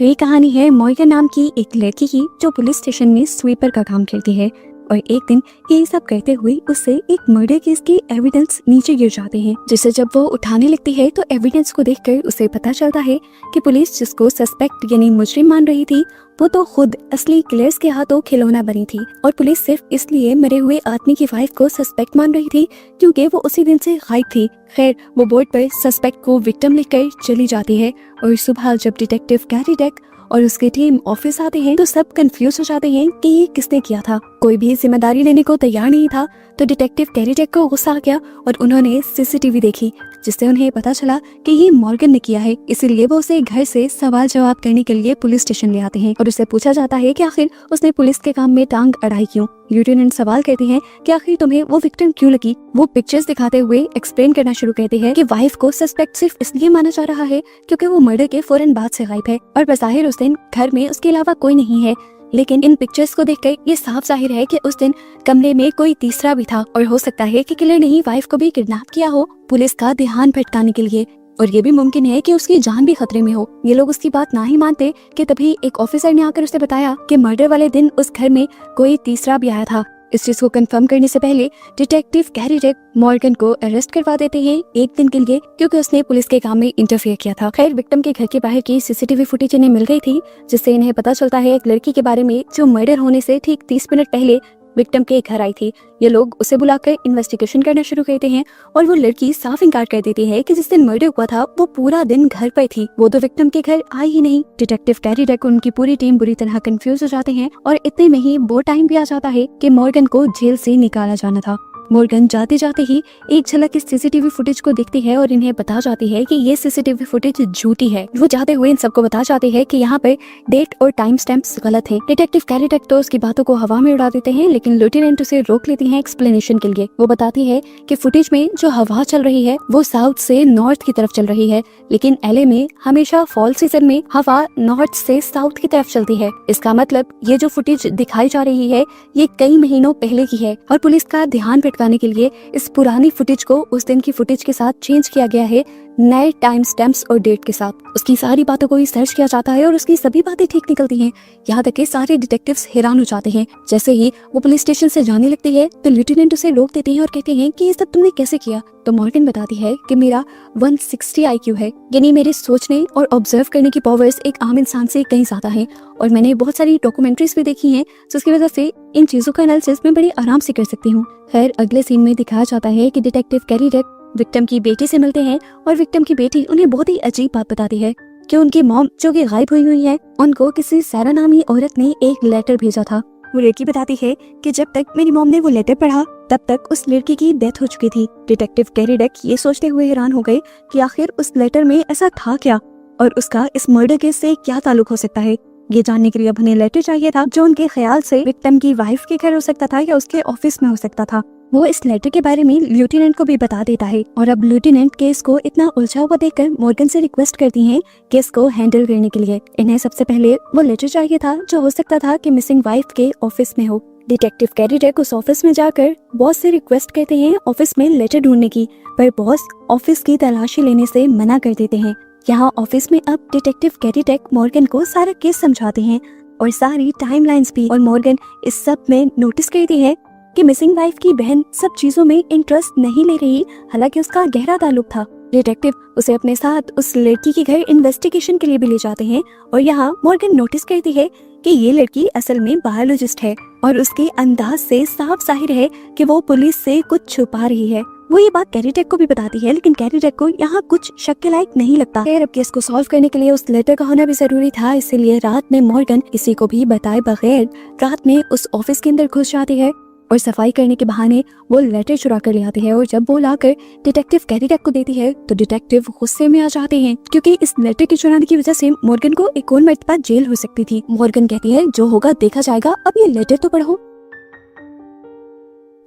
तो ये कहानी है मॉर्गन नाम की एक लड़की की जो पुलिस स्टेशन में स्वीपर का काम करती है। और एक दिन ये सब करते हुए उससे एक मर्डर केस के एविडेंस नीचे गिर जाते हैं, जिसे जब वो उठाने लगती है तो एविडेंस को देखकर उसे पता चलता है कि पुलिस जिसको सस्पेक्ट यानी मुजरिम मान रही थी वो तो खुद असली किलर्स के हाथों खिलौना बनी थी। और पुलिस सिर्फ इसलिए मरे हुए आदमी की वाइफ को सस्पेक्ट मान रही थी क्योंकि वो उसी दिन से गायब थी। खैर, वो बोर्ड पर सस्पेक्ट को विक्टिम लिखकर चली जाती है और सुबह जब डिटेक्टिव कैरी डेक और उसकी टीम ऑफिस आते हैं तो सब कंफ्यूज हो जाते हैं कि ये किसने किया था। कोई भी जिम्मेदारी लेने को तैयार नहीं था। तो डिटेक्टिव कैरी डेक को गुस्सा आ गया और उन्होंने सीसीटीवी देखी, जिससे उन्हें पता चला कि ये मॉर्गन ने किया है। इसीलिए वो उसे घर से सवाल जवाब करने के लिए पुलिस स्टेशन ले आते हैं और उससे पूछा जाता है कि आखिर उसने पुलिस के काम में टांग अड़ाई क्यों। लेफ्टिनेंट सवाल करते हैं कि आखिर तुम्हें वो विक्टिम क्यों लगी। वो पिक्चर्स दिखाते हुए एक्सप्लेन करना शुरू करते हैं कि वाइफ को सस्पेक्ट सिर्फ इसलिए माना जा रहा है क्योंकि वो मर्डर के फौरन बाद से गायब है और बज़ाहिर उस दिन घर में उसके अलावा कोई नहीं है। लेकिन इन पिक्चर्स को देखकर ये साफ जाहिर है कि उस दिन कमरे में कोई तीसरा भी था और हो सकता है कि किलर ने ही वाइफ को भी किडनैप किया हो पुलिस का ध्यान भटकाने के लिए। और ये भी मुमकिन है कि उसकी जान भी खतरे में हो। ये लोग उसकी बात ना ही मानते कि तभी एक ऑफिसर ने आकर उसे बताया कि मर्डर वाले दिन उस घर में कोई तीसरा भी आया था। इस चीज को कंफर्म करने से पहले डिटेक्टिव कैरी डेक मॉर्गन को अरेस्ट करवा देते हैं एक दिन के लिए क्योंकि उसने पुलिस के काम में इंटरफेयर किया था। खैर, विक्टिम के घर के बाहर की सीसीटीवी फुटेज इन्हें मिल गई थी, जिससे इन्हें पता चलता है एक लड़की के बारे में जो मर्डर होने से ठीक 30 मिनट पहले विक्टिम के घर आई थी। ये लोग उसे बुलाकर इन्वेस्टिगेशन करना शुरू करते हैं और वो लड़की साफ इनकार कर देती है कि जिस दिन मर्डर हुआ था वो पूरा दिन घर पर थी। वो तो विक्टिम के घर आई ही नहीं। डिटेक्टिव कैरी डेक उनकी पूरी टीम बुरी तरह कंफ्यूज हो जाते हैं और इतने में ही वो टाइम भी आ जाता है कि मॉर्गन को जेल से निकाला जाना था। मॉर्गन जाते जाते ही एक झलक इस सीसीटीवी फुटेज को देखती है और इन्हें बता जाती है कि ये सीसीटीवी फुटेज झूठी है। वो जाते हुए इन सबको बता जाती है कि यहाँ पे डेट और टाइम स्टैम्प्स गलत हैं। डिटेक्टिव कैरी डेक तो उसकी बातों को हवा में उड़ा देते हैं, लेकिन लेफ्टिनेंट उसे रोक लेती हैं एक्सप्लेनेशन के लिए। वो बताती है कि फुटेज में जो हवा चल रही है वो साउथ से नॉर्थ की तरफ चल रही है, लेकिन एलए में हमेशा फॉल सीजन में हवा नॉर्थ से साउथ की तरफ चलती है। इसका मतलब ये जो फुटेज दिखाई जा रही है ये कई महीनों पहले की है और पुलिस का ध्यान भटकाने के लिए इस पुरानी फुटेज को उस दिन की फुटेज के साथ चेंज किया गया है, नए टाइम स्टैम्प्स और डेट के साथ। उसकी सारी बातों को सर्च किया जाता है और उसकी सभी बातें ठीक निकलती हैं। यहाँ तक कि सारे डिटेक्टिव्स हैरान हो जाते हैं। जैसे ही वो पुलिस स्टेशन से जाने लगती है तो लेफ्टिनेंट उसे रोक देते हैं और कहते हैं कि ये सब तुमने कैसे किया। तो मॉर्गन बताती है कि मेरा 160 IQ है, यानी मेरे सोचने और ऑब्जर्व करने की पावर्स एक आम इंसान से कहीं ज्यादा है और मैंने बहुत सारी डॉक्यूमेंट्रीज भी देखी हैं, जिसकी वजह से इन चीजों का एनालिसिस मैं बड़ी आराम से कर सकती हूँ। खैर, अगले सीन में दिखाया जाता है कि डिटेक्टिव कैरी डेक विक्टिम की बेटी से मिलते हैं और विक्टिम की बेटी उन्हें बहुत ही अजीब बात बताती है कि उनकी मॉम जो कि गायब हुई है उनको किसी सारा नामी औरत ने एक लेटर भेजा था। वो लड़की बताती है कि जब तक मेरी मॉम ने वो लेटर पढ़ा तब तक उस लड़की की डेथ हो चुकी थी। डिटेक्टिव कैरी डेक ये सोचते हुए हैरान हो गए कि आखिर उस लेटर में ऐसा था क्या और उसका इस मर्डर केस से क्या ताल्लुक हो सकता है। ये जानने के लिए अब उन्हें लेटर चाहिए था जो उनके ख्याल से विक्टिम की वाइफ के घर हो सकता था या उसके ऑफिस में हो सकता था। वो इस लेटर के बारे में लेफ्टिनेंट को भी बता देता है और अब लेफ्टिनेंट केस को इतना उलझा हुआ देखकर मॉर्गन से रिक्वेस्ट करती हैं केस को हैंडल करने के लिए। इन्हें सबसे पहले वो लेटर चाहिए था जो हो सकता था कि मिसिंग वाइफ के ऑफिस में हो। डिटेक्टिव कैरी डेक उस ऑफिस में जाकर बॉस से रिक्वेस्ट करते हैं ऑफिस में लेटर ढूंढने की, पर बॉस ऑफिस की तलाशी लेने से मना कर देते हैं। यहाँ ऑफिस में अब डिटेक्टिव कैरी डेक मॉर्गन को सारा केस समझाते हैं और सारी टाइमलाइंस भी, और मॉर्गन इस सब में नोटिस करती है कि मिसिंग वाइफ की बहन सब चीजों में इंटरेस्ट नहीं ले रही, हालांकि उसका गहरा ताल्लुक था। डिटेक्टिव उसे अपने साथ उस लड़की के घर इन्वेस्टिगेशन के लिए भी ले जाते हैं और यहाँ मॉर्गन नोटिस करती है कि ये लड़की असल में बायोलॉजिस्ट है और उसके अंदाज से साफ जाहिर है कि वो पुलिस से कुछ छुपा रही है। वो ये बात कैरी डेक को भी बताती है, लेकिन कैरी डेक को यहाँ कुछ शक के लायक नहीं लगता। खैर, अब केस को सॉल्व करने के लिए उस लेटर का होना भी जरूरी था, इसीलिए रात में मॉर्गन किसी को भी बताए बगैर रात में उस ऑफिस के अंदर घुस जाती है और सफाई करने के बहाने वो लेटर चुरा कर ले आते हैं और जब वो लाकर डिटेक्टिव कैरी डेक को देती है तो डिटेक्टिव गुस्से में आ जाते हैं क्योंकि इस लेटर के चुराने की वजह से मॉर्गन को एक और मरतबा जेल हो सकती थी। मॉर्गन कहती है जो होगा देखा जाएगा, अब ये लेटर तो पढ़ो।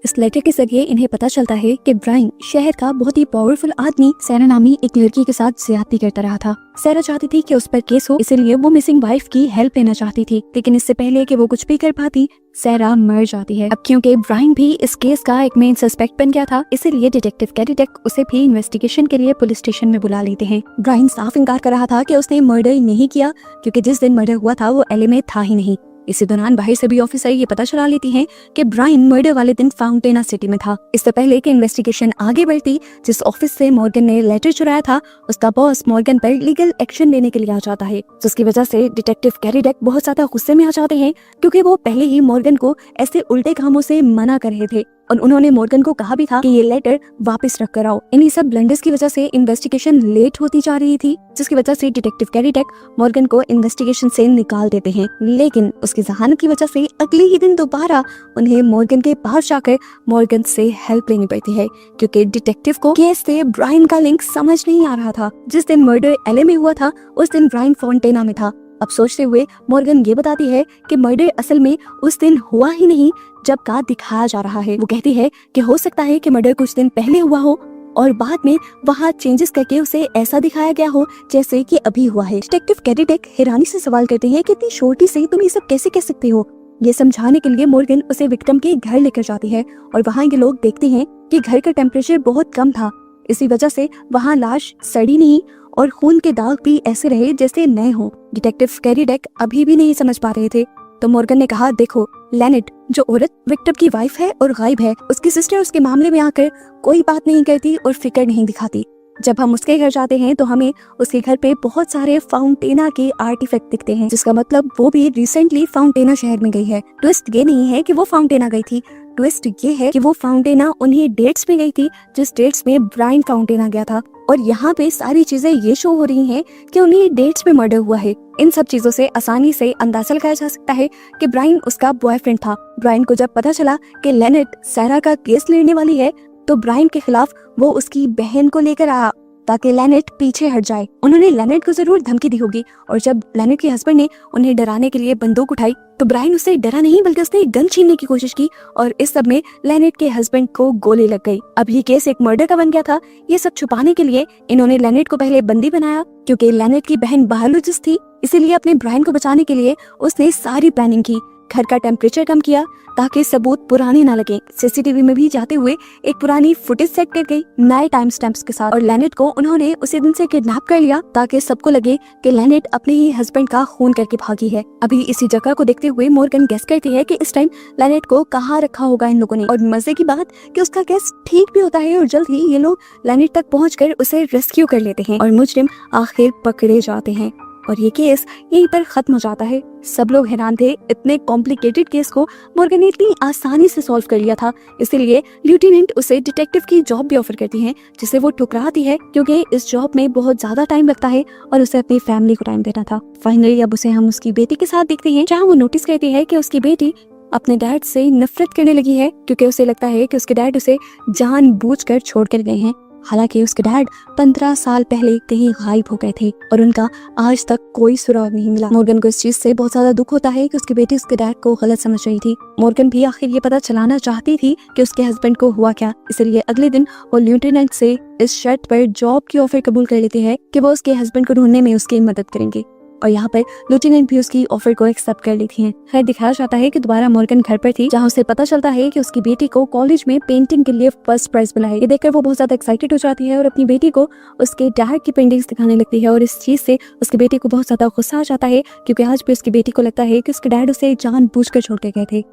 इस लेटर के जरिए इन्हें पता चलता है कि ब्रायन शहर का बहुत ही पावरफुल आदमी सैरा नामी एक लड़की के साथ ज्यादती करता रहा था। सैरा चाहती थी कि उस पर केस हो, इसलिए वो मिसिंग वाइफ की हेल्प लेना चाहती थी, लेकिन इससे पहले कि वो कुछ भी कर पाती सैरा मर जाती है। अब क्योंकि ब्रायन भी इस केस का एक मेन सस्पेक्ट बन गया था, इसीलिए डिटेक्टिव कैडिडेक उसे भी इन्वेस्टिगेशन के लिए पुलिस स्टेशन में बुला लेते हैं। ब्रायन साफ इनकार कर रहा था कि उसने मर्डर नहीं किया, क्योंकि जिस दिन मर्डर हुआ था वो एलए में था ही नहीं। इसी दौरान बाहर से भी ऑफिसर ये पता चला लेती हैं कि ब्रायन मर्डर वाले दिन फाउंटेना सिटी में था। इससे पहले कि इन्वेस्टिगेशन आगे बढ़ती, जिस ऑफिस से मॉर्गन ने लेटर चुराया था उसका बॉस मॉर्गन पर लीगल एक्शन लेने के लिए आ जाता है, जिसकी वजह से डिटेक्टिव कैडिडेक बहुत ज्यादा गुस्से में आ जाते हैं, क्योंकि वो पहले ही मॉर्गन को ऐसे उल्टे कामों से मना कर रहे थे और उन्होंने मॉर्गन को कहा भी था कि ये लेटर वापस रख कर आओ। इन्हीं सब ब्लंडर्स की वजह से इन्वेस्टिगेशन लेट होती जा रही थी, जिसकी वजह से डिटेक्टिव कैडिडेक मॉर्गन को इन्वेस्टिगेशन से निकाल देते हैं। लेकिन उसकी जहानत की वजह से अगले ही दिन दोबारा उन्हें मॉर्गन के पास जाकर मॉर्गन से हेल्प लेनी पड़ती है, क्योंकि डिटेक्टिव को केस से ब्रायन का लिंक समझ नहीं आ रहा था। जिस दिन मर्डर एलए में हुआ था उस दिन ब्रायन फाउंटेना में था। अब सोचते हुए मॉर्गन ये बताती है कि मर्डर असल में उस दिन हुआ ही नहीं जब का दिखाया जा रहा है। वो कहती है कि हो सकता है कि मर्डर कुछ दिन पहले हुआ हो और बाद में वहाँ चेंजेस करके उसे ऐसा दिखाया गया हो जैसे कि अभी हुआ है। डिटेक्टिव कैडिडेक हैरानी से सवाल करते हैं कि इतनी छोटी से तुम ये सब कैसे कह सकते हो। ये समझाने के लिए मॉर्गन उसे विक्टिम के घर लेकर जाती है और वहाँ के लोग देखते हैं कि घर का टेम्परेचर बहुत कम था, इसी वजह से वहाँ लाश सड़ी नहीं और खून के दाग भी ऐसे रहे जैसे नए हों। डिटेक्टिव कैडिडेक अभी भी नहीं समझ पा रहे थे, तो मॉर्गन ने कहा, देखो लेनेट जो औरत विक्टिम की वाइफ है और गायब है, उसकी सिस्टर उसके मामले में आकर कोई बात नहीं करती और फिक्र नहीं दिखाती। जब हम उसके घर जाते हैं तो हमें उसके घर पे बहुत सारे फाउंटेना के आर्टिफैक्ट दिखते हैं, जिसका मतलब वो भी रिसेंटली फाउंटेना शहर में गई है। ट्विस्ट ये नहीं है कि वो फाउंटेना गई थी, ट्विस्ट ये है कि वो फाउंटेना उन्हीं डेट्स में गई थी जिस डेट्स में ब्रायन फाउंटेना गया था। और यहाँ पे सारी चीजें ये शो हो रही हैं कि उन्हीं डेट्स में मर्डर हुआ है। इन सब चीजों से आसानी से अंदाजा लगाया जा सकता है कि ब्रायन उसका बॉयफ्रेंड था। ब्रायन को जब पता चला कि लेनेट सैरा का केस लेने वाली है तो ब्रायन के खिलाफ वो उसकी बहन को लेकर आया ताकि लेनेट पीछे हट जाए। उन्होंने लेनेट को जरूर धमकी दी होगी और जब लेनेट के हस्बैंड ने उन्हें डराने के लिए बंदूक उठाई तो ब्रायन उससे डरा नहीं बल्कि उसने गन छीनने की कोशिश की और इस सब में लेनेट के हस्बैंड को गोली लग गई। अब ये केस एक मर्डर का बन गया था। ये सब छुपाने के लिए इन्होंने लेनेट को पहले बंदी बनाया, क्योंकि लेनेट की बहन बायोलॉजिस्ट थी, इसीलिए अपने ब्रायन को बचाने के लिए उसने सारी प्लानिंग की। घर का टेम्परेचर कम किया ताकि सबूत पुराने ना लगे। सीसीटीवी में भी जाते हुए एक पुरानी फुटेज सेट कर गई नए टाइम स्टैम्प्स के साथ और लेनेट को उन्होंने उसी दिन से किडनैप कर लिया ताकि सबको लगे कि लेनेट अपने ही हस्बैंड का खून करके भागी है। अभी इसी जगह को देखते हुए मॉर्गन गेस करती है कि इस टाइम लेनेट को कहाँ रखा होगा इन लोगों ने। और मजे की बात कि उसका गेस ठीक भी होता है और जल्द ही ये लोग लेनेट तक पहुंचकर उसे रेस्क्यू कर लेते हैं और मुजरिम आखिर पकड़े जाते हैं और ये केस यहीं पर खत्म हो जाता है। सब लोग हैरान थे, इतने कॉम्प्लिकेटेड केस को मॉर्गन ने इतनी आसानी से सॉल्व कर लिया था। इसीलिए लेफ्टिनेंट उसे डिटेक्टिव की जॉब भी ऑफर करती है, जिसे वो ठुकराती है क्योंकि इस जॉब में बहुत ज्यादा टाइम लगता है और उसे अपनी फैमिली को टाइम देना था। फाइनली अब उसे हम उसकी बेटी के साथ देखते हैं, जहाँ वो नोटिस करती है कि उसकी बेटी अपने डैड से नफरत करने लगी है, क्योंकि उसे लगता है कि उसके डैड उसे जानबूझकर छोड़ कर गए हैं। हालांकि उसके डैड 15 साल पहले कहीं गायब हो गए थे और उनका आज तक कोई सुराग नहीं मिला। मॉर्गन को इस चीज से बहुत ज्यादा दुख होता है कि उसकी बेटी उसके डैड को गलत समझ रही थी। मॉर्गन भी आखिर ये पता चलाना चाहती थी कि उसके हस्बैंड को हुआ क्या, इसलिए अगले दिन वो लेफ्टिनेंट से इस शर्त पर जॉब की ऑफर कबूल कर लेती है कि वो उसके हस्बैंड को ढूंढने में उसकी मदद करेंगे और यहाँ पर लेफ्टिनेंट भी उसकी ऑफर को एक्सेप्ट कर लेती है। खैर दिखाया जाता है कि दोबारा मॉर्गन घर पर थी, जहाँ उसे पता चलता है कि उसकी बेटी को कॉलेज में पेंटिंग के लिए फर्स्ट प्राइज मिला है। ये देखकर वो बहुत ज्यादा एक्साइटेड हो जाती है और अपनी बेटी को उसके डैड की पेंटिंग्स दिखाने लगती है और इस चीज से उसकी बेटी को बहुत ज्यादा गुस्सा आ जाता है, क्योंकि आज भी उसकी बेटी को लगता है कि उसके डैड उसे जानबूझकर छोड़ के गए थे।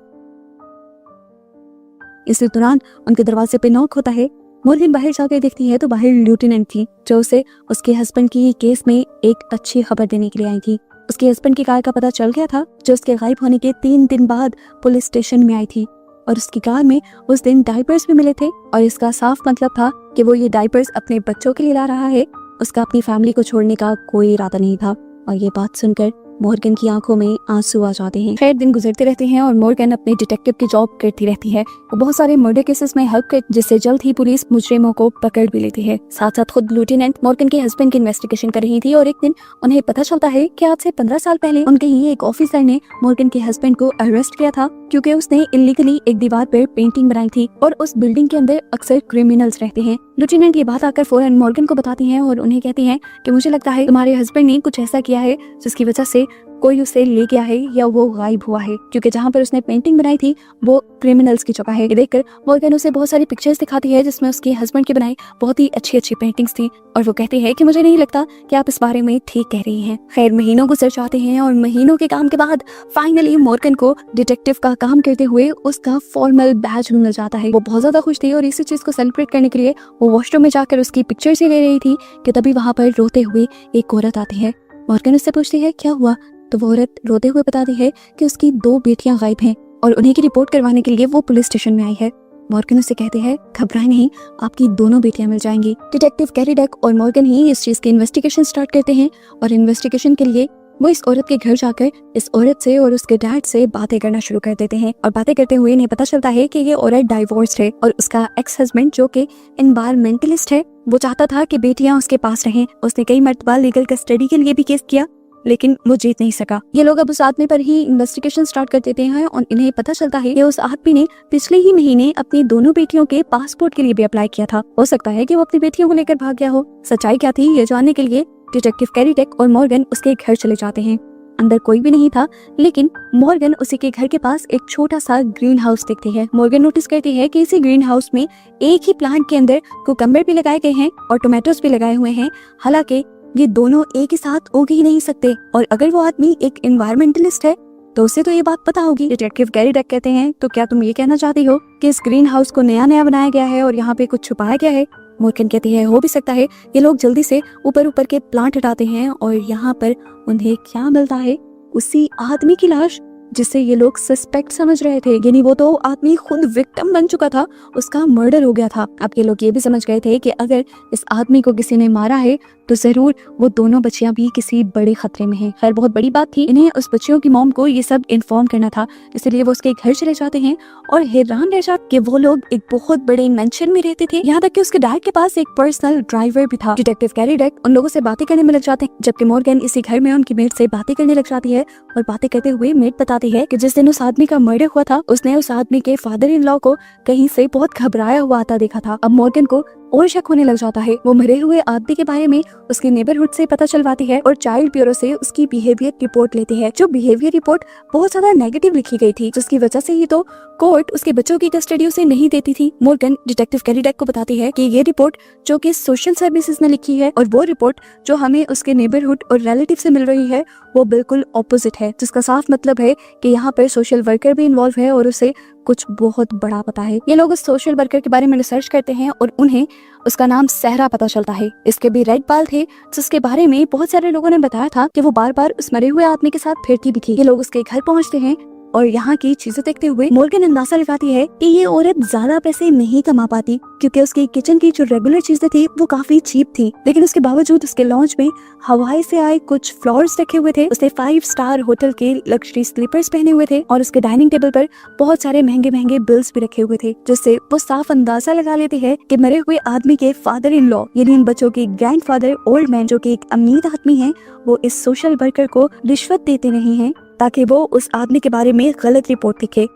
इसी दौरान उनके दरवाजे पे नॉक होता है। मॉर्गन बाहर जाकर देखती है तो बाहर लेफ्टिनेंट थी, जो उसे उसके हस्बैंड की केस में एक अच्छी खबर देने के लिए आई थी। उसके हस्बैंड की कार का पता चल गया था, जो उसके गायब होने के 3 दिन बाद पुलिस स्टेशन में आई थी और उसकी कार में उस दिन डायपर्स भी मिले थे और इसका साफ मतलब था कि वो ये डायपर्स अपने बच्चों के लिए ला रहा है। उसका अपनी फैमिली को छोड़ने का कोई इरादा नहीं था और ये बात सुनकर मॉर्गन की आंखों में आंसू आ जाते हैं। खैर दिन गुजरते रहते हैं और मॉर्गन अपने डिटेक्टिव की जॉब करती रहती है। वो बहुत सारे मर्डर केसेस में हेल्प कर, जिससे जल्द ही पुलिस मुजरिमों को पकड़ भी लेती है। साथ साथ खुद लेफ्टिनेंट मॉर्गन के हस्बैंड की इन्वेस्टिगेशन कर रही थी और एक दिन उन्हें पता चलता है कि आज से 15 साल पहले उनके ही एक ऑफिसर ने मॉर्गन के हस्बैंड को अरेस्ट किया था, क्योंकि उसने इलीगली एक दीवार पर पेंटिंग बनाई थी और उस बिल्डिंग के अंदर अक्सर क्रिमिनल्स रहते हैं। लेफ्टिनेंट ये बात आकर फौरन मॉर्गन को बताती हैं और उन्हें कहती हैं कि मुझे लगता है तुम्हारे हस्बैंड ने कुछ ऐसा किया है जिसकी वजह से कोई उसे ले गया है या वो गायब हुआ है, क्योंकि जहाँ पर उसने पेंटिंग बनाई थी वो क्रिमिनल्स की जगह है। ये देखकर मॉर्गन उसे बहुत सारी पिक्चर्स दिखाती है जिसमें उसके हस्बैंड की बनाई बहुत ही अच्छी अच्छी पेंटिंग्स थी और वो कहती है कि मुझे नहीं लगता कि आप इस बारे में ठीक कह रही हैं। खैर महीनों गुजर जाते हैं और महीनों के काम के बाद फाइनली मॉर्गन को डिटेक्टिव का काम करते हुए उसका फॉर्मल बैज मिल जाता है। वो बहुत ज्यादा खुश थी और इसी चीज को सेलिब्रेट करने के लिए वो वॉशरूम में जाकर उसकी पिक्चर्स ही ले रही थी कि तभी वहाँ पर रोते हुए एक औरत आती है। मॉर्गन उससे पूछती है क्या हुआ, तो वो औरत रोते हुए बताती है कि उसकी 2 बेटियां गायब हैं और उन्हीं की रिपोर्ट करवाने के लिए वो पुलिस स्टेशन में आई है। मॉर्गन उससे कहते हैं घबराए नहीं, आपकी दोनों बेटियां मिल जाएंगी। डिटेक्टिव कैरी डक और मॉर्गन ही इस चीज की इन्वेस्टिगेशन स्टार्ट करते हैं और इन्वेस्टिगेशन के लिए वो इस औरत के घर जाकर इस औरत से और उसके डैड से बातें करना शुरू कर देते हैं और बातें करते हुए इन्हें पता चलता है कि ये औरत डाइवोर्स्ड है और उसका एक्स हस्बैंड जो कि एनवायरमेंटलिस्ट है, वो चाहता था कि बेटियां उसके पास रहें। उसने कई मर्तबा लीगल कस्टडी के लिए भी केस किया लेकिन वो जीत नहीं सका। ये लोग अब उस आदमी पर ही इन्वेस्टिगेशन स्टार्ट कर देते हैं और इन्हें पता चलता है कि उस आदमी ने पिछले ही महीने अपनी दोनों बेटियों के पासपोर्ट के लिए भी अप्लाई किया था। हो सकता है कि वो अपनी बेटियों को लेकर भाग गया हो। सच्चाई क्या थी ये जानने के लिए डिटेक्टिव कैरी डक और मॉर्गन उसके घर चले जाते हैं। अंदर कोई भी नहीं था, लेकिन मॉर्गन उसी के घर के पास एक छोटा सा ग्रीन हाउस देखती है। मॉर्गन नोटिस करती है कि इसी ग्रीन हाउस में एक ही प्लांट के अंदर कुकम्बर भी लगाए गए हैं और टोमेटोज भी लगाए हुए हैं। हालांकि ये दोनों एक ही साथ उग ही नहीं सकते और अगर वो आदमी एक एनवायरमेंटलिस्ट है तो उसे तो ये बात पता होगी। डिटेक्टिव कैरी डक कहते हैं तो क्या तुम ये कहना चाहती हो कि इस ग्रीन हाउस को नया नया बनाया गया है और यहाँ पे कुछ छुपाया गया है? मॉर्गन कहती है हो भी सकता है। ये लोग जल्दी से ऊपर ऊपर के प्लांट हटाते हैं और यहाँ पर उन्हें क्या मिलता है, उसी आदमी की लाश जिसे ये लोग सस्पेक्ट समझ रहे थे। यानी वो तो आदमी खुद विक्टिम बन चुका था, उसका मर्डर हो गया था। अब ये लोग ये भी समझ गए थे कि अगर इस आदमी को किसी ने मारा है तो जरूर वो दोनों बच्चियां भी किसी बड़े खतरे में हैं। खैर बहुत बड़ी बात थी, इन्हें उस बच्चियों की मॉम को ये सब इन्फॉर्म करना था, इसलिए वो उसके घर चले जाते हैं और हैरान रह जाते कि वो लोग एक बहुत बड़े मेंशन में रहते थे। यहाँ तक कि उसके डैड के पास एक पर्सनल ड्राइवर भी था। डिटेक्टिव कैरी डक उन लोगों से बातें करने में लग जाते हैं, जबकि मॉर्गन इसी घर में उनकी मेट से बातें करने लग जाती है और बातें करते हुए मेट बताती है कि जिस दिन उस आदमी का मर्डर हुआ था उसने उस आदमी के फादर इन लॉ को कहीं से बहुत घबराया हुआ आता देखा था। अब मॉर्गन को और शक होने लग जाता है। वो मरे हुए आदमी के बारे में उसके नेबरहुड से पता चलवाती है और चाइल्ड ब्यूरो से उसकी बिहेवियर रिपोर्ट लेती है। जो बिहेवियर रिपोर्ट बहुत ज्यादा नेगेटिव लिखी गई थी, जिसकी वजह से ही तो कोर्ट उसके बच्चों की कस्टडी उसे नहीं देती थी। मॉर्गन डिटेक्टिव कैरी डक को बताती है कि ये रिपोर्ट जो कि सोशल सर्विसेज ने लिखी है और वो रिपोर्ट जो हमें उसके नेबरहुड और रिलेटिव से मिल रही है वो बिल्कुल ऑपोजिट है, जिसका साफ मतलब है कि यहाँ पर सोशल वर्कर भी इन्वॉल्व है और उसे कुछ बहुत बड़ा पता है। ये लोग उस सोशल वर्कर के बारे में रिसर्च करते हैं और उन्हें उसका नाम सहरा पता चलता है। इसके भी रेड बाल थे, जिसके बारे में बहुत सारे लोगों ने बताया था कि वो बार बार उस मरे हुए आदमी के साथ फिरती भी थी। ये लोग उसके घर पहुंचते हैं और यहाँ की चीजें देखते हुए मॉर्गन अंदाजा लगाती है कि ये औरत ज्यादा पैसे नहीं कमा पाती, क्योंकि उसकी किचन की जो रेगुलर चीजें थी वो काफी चीप थी, लेकिन उसके बावजूद उसके लॉन्च में हवाई से आए कुछ फ्लावर्स रखे हुए थे। उसने 5 स्टार होटल के लग्जरी स्लीपर्स पहने हुए थे और उसके डाइनिंग टेबल पर बहुत सारे महंगे महंगे बिल्स भी रखे हुए थे, जिससे वो साफ अंदाजा लगा लेते हैं कि मरे हुए आदमी के फादर इन लॉ यानी इन बच्चों के ग्रैंडफादर ओल्ड मैन जो कि एक अमीर आदमी है, वो इस सोशल वर्कर को रिश्वत देते नहीं हैं ताकि वो उस आदमी के बारे में गलत रिपोर्ट लिखे।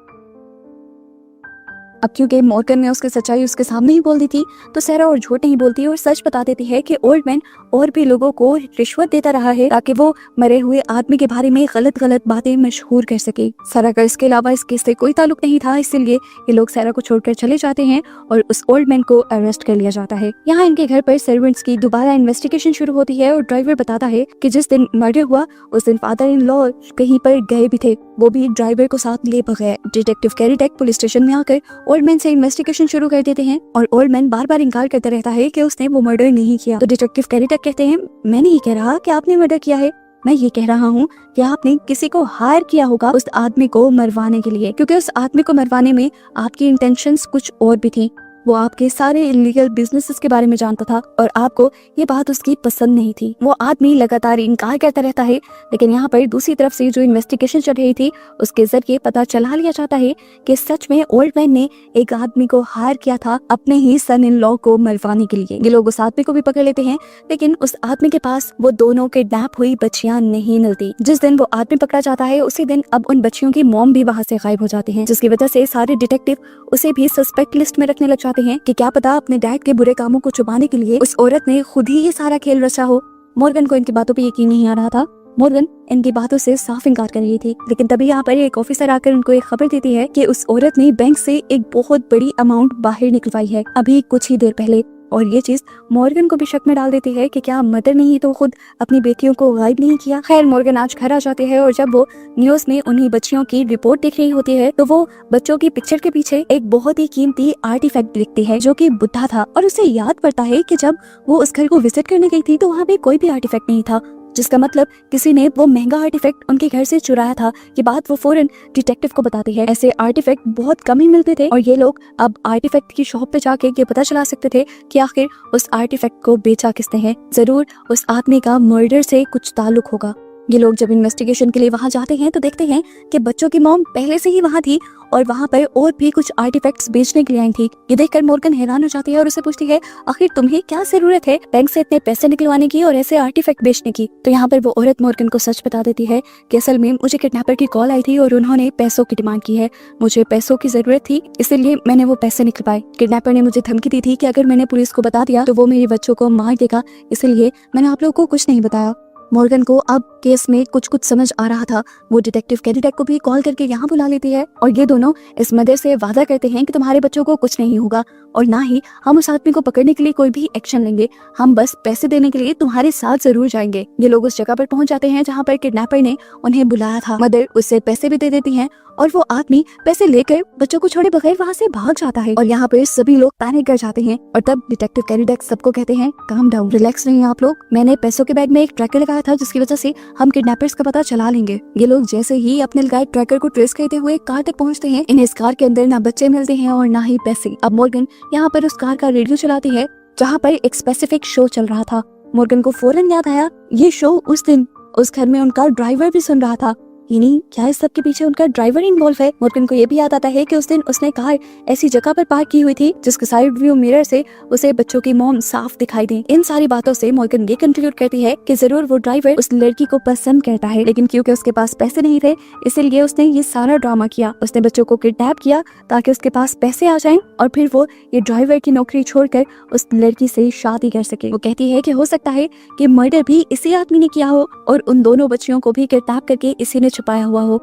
अब क्योंकि मॉर्गन ने उसकी सच्चाई उसके सामने ही बोल दी थी, तो सहरा और झूठ नहीं बोलती और सच बता देती है कि ओल्ड मैन और भी लोगों को रिश्वत देता रहा है ताकि वो मरे हुए आदमी के बारे में गलत गलत बातें मशहूर कर सके। सहरा का इसके अलावा इस केस से कोई ताल्लुक नहीं था, इसलिए ये लोग सहरा को छोड़कर चले जाते हैं और उस ओल्ड मैन को अरेस्ट कर लिया जाता है। यहाँ इनके घर पर सर्वेंट्स की दोबारा इन्वेस्टिगेशन शुरू होती है और ड्राइवर बताता है कि जिस दिन मर्डर हुआ उस दिन फादर इन लॉ कहीं पर गए भी थे, वो भी ड्राइवर को साथ ले गए। Detective carry duck police station में आकर ओल्ड मैन से इन्वेस्टिगेशन शुरू कर देते हैं और ओल्ड मैन बार बार इनकार करता रहता है कि उसने वो मर्डर नहीं किया। तो डिटेक्टिव कैरी डक कहते हैं मैं नहीं कह रहा कि आपने मर्डर किया है, मैं ये कह रहा हूँ कि आपने किसी को हायर किया होगा उस आदमी को मरवाने के लिए, क्योंकि उस आदमी को मरवाने में आपकी इंटेंशंस कुछ और भी थी। वो आपके सारे इलीगल बिजनेसेस के बारे में जानता था और आपको ये बात उसकी पसंद नहीं थी। वो आदमी लगातार इनकार करता रहता है, लेकिन यहाँ पर दूसरी तरफ से जो इन्वेस्टिगेशन चल रही थी उसके जरिए पता चला लिया जाता है कि सच में ओल्ड मैन ने एक आदमी को हायर किया था अपने ही सन इन लॉ को मरवाने के लिए। ये लोग उस आदमी को भी पकड़ लेते हैं, लेकिन उस आदमी के पास वो दोनों किडनैप हुई बच्चियां नहीं मिलती। जिस दिन वो आदमी पकड़ा जाता है उसी दिन अब उन बच्चियों की मॉम भी वहाँ से गायब हो जाती हैं, जिसकी वजह से सारे डिटेक्टिव उसे भी सस्पेक्ट लिस्ट में रखने लग जाते हैं कि क्या पता अपने डैड के बुरे कामों को छुपाने के लिए उस औरत ने खुद ही ये सारा खेल रचा हो। मॉर्गन को इनकी बातों पे यकीन नहीं आ रहा था। मॉर्गन इनकी बातों से साफ इनकार कर रही थी, लेकिन तभी यहाँ पर एक ऑफिसर आकर उनको एक खबर देती है कि उस औरत ने बैंक से एक बहुत बड़ी अमाउंट बाहर निकलवाई है अभी कुछ ही देर पहले। और ये चीज मॉर्गन को भी शक में डाल देती है कि क्या मदर ने ही तो खुद अपनी बेटियों को गायब नहीं किया। खैर मॉर्गन आज घर आ जाते हैं और जब वो न्यूज में उन्हीं बच्चियों की रिपोर्ट देख रही होती है तो वो बच्चों की पिक्चर के पीछे एक बहुत ही कीमती आर्टिफैक्ट दिखती है जो कि बुद्धा था। और उसे याद पड़ता है कि जब वो उस घर को विजिट करने गई थी तो वहाँ पे कोई भी आर्टिफैक्ट नहीं था, जिसका मतलब किसी ने वो महंगा आर्टिफैक्ट उनके घर से चुराया था। ये बात वो फौरन डिटेक्टिव को बताती है। ऐसे आर्टिफैक्ट बहुत कम ही मिलते थे और ये लोग अब आर्टिफैक्ट की शॉप पे जाके ये पता चला सकते थे कि आखिर उस आर्टिफैक्ट को बेचा किसने है। जरूर उस आदमी का मर्डर से कुछ ताल्लुक होगा। ये लोग जब इन्वेस्टिगेशन के लिए वहाँ जाते हैं तो देखते हैं कि बच्चों की मॉम पहले से ही वहाँ थी और वहाँ पर और भी कुछ आर्टिफैक्ट्स बेचने के लिए आई थी। ये देखकर मॉर्गन हैरान हो जाती है और उसे पूछती है आखिर तुम्हें क्या जरूरत है बैंक से इतने पैसे निकलवाने की और ऐसे आर्टिफैक्ट बेचने की। तो यहाँ पर वो औरत मॉर्गन को सच बता देती है कि असल में मुझे किडनैपर की कॉल आई थी और उन्होंने पैसों की डिमांड की है। मुझे पैसों की जरूरत थी इसलिए मैंने वो पैसे निकलवाए। किडनैपर ने मुझे धमकी दी थी कि अगर मैंने पुलिस को बता दिया तो वो मेरे बच्चों को मार देगा, इसलिए मैंने आप लोगों को कुछ नहीं बताया। मॉर्गन को अब केस में कुछ समझ आ रहा था। वो डिटेक्टिव कैडिडेक को भी कॉल करके यहाँ बुला लेती है और ये दोनों इस मदर से वादा करते हैं कि तुम्हारे बच्चों को कुछ नहीं होगा और ना ही हम उस आदमी को पकड़ने के लिए कोई भी एक्शन लेंगे, हम बस पैसे देने के लिए तुम्हारे साथ जरूर जाएंगे। ये लोग उस जगह पर पहुंच जाते हैं जहाँ पर किडनैपर ने उन्हें बुलाया था। मदर उससे पैसे भी दे देती है और वो आदमी पैसे लेकर बच्चों को छोड़े बगैर वहाँ से भाग जाता है और यहाँ पे सभी लोग पैनिक कर जाते हैं। और तब डिटेक्टिव कैडिडेक सबको कहते हैं काम डाउन, रिलैक्स रहिए आप लोग, मैंने पैसों के बैग में एक ट्रैकर लगाया था जिसकी वजह से हम किडनैपर्स का पता चला लेंगे। ये लोग जैसे ही अपने लगाए ट्रैकर को ट्रेस करते हुए कार तक पहुँचते हैं, इन्हें इस कार के अंदर ना बच्चे मिलते हैं और ना ही पैसे। अब मॉर्गन यहाँ पर उस कार का रेडियो चलाती है जहाँ पर एक स्पेसिफिक शो चल रहा था। मॉर्गन को फौरन याद आया ये शो उस दिन उस घर में उनका ड्राइवर भी सुन रहा था, यानी क्या इस सब के पीछे उनका ड्राइवर इन्वॉल्व है। मॉर्गन को ये भी याद आता है कि उस दिन उसने कार ऐसी जगह पर पार्क की हुई थी जिसके साइड व्यू मिरर से उसे बच्चों की मॉम साफ दिखाई दे। इन सारी बातों से मॉर्गन ये कंक्लूड करती है कि जरूर वो ड्राइवर उस लड़की को पसंद करता है, लेकिन क्योंकि उसके पास पैसे नहीं थे इसीलिए उसने ये सारा ड्रामा किया। उसने बच्चों को किडनैप किया ताकि उसके पास पैसे आ जाएं और फिर वो ये ड्राइवर की नौकरी छोड़कर उस लड़की से शादी कर सके। वो कहती है कि हो सकता है कि मर्डर भी इसी आदमी ने किया हो और उन दोनों बच्चियों को भी किडनैप करके इसी ने छुपाया हुआ हो।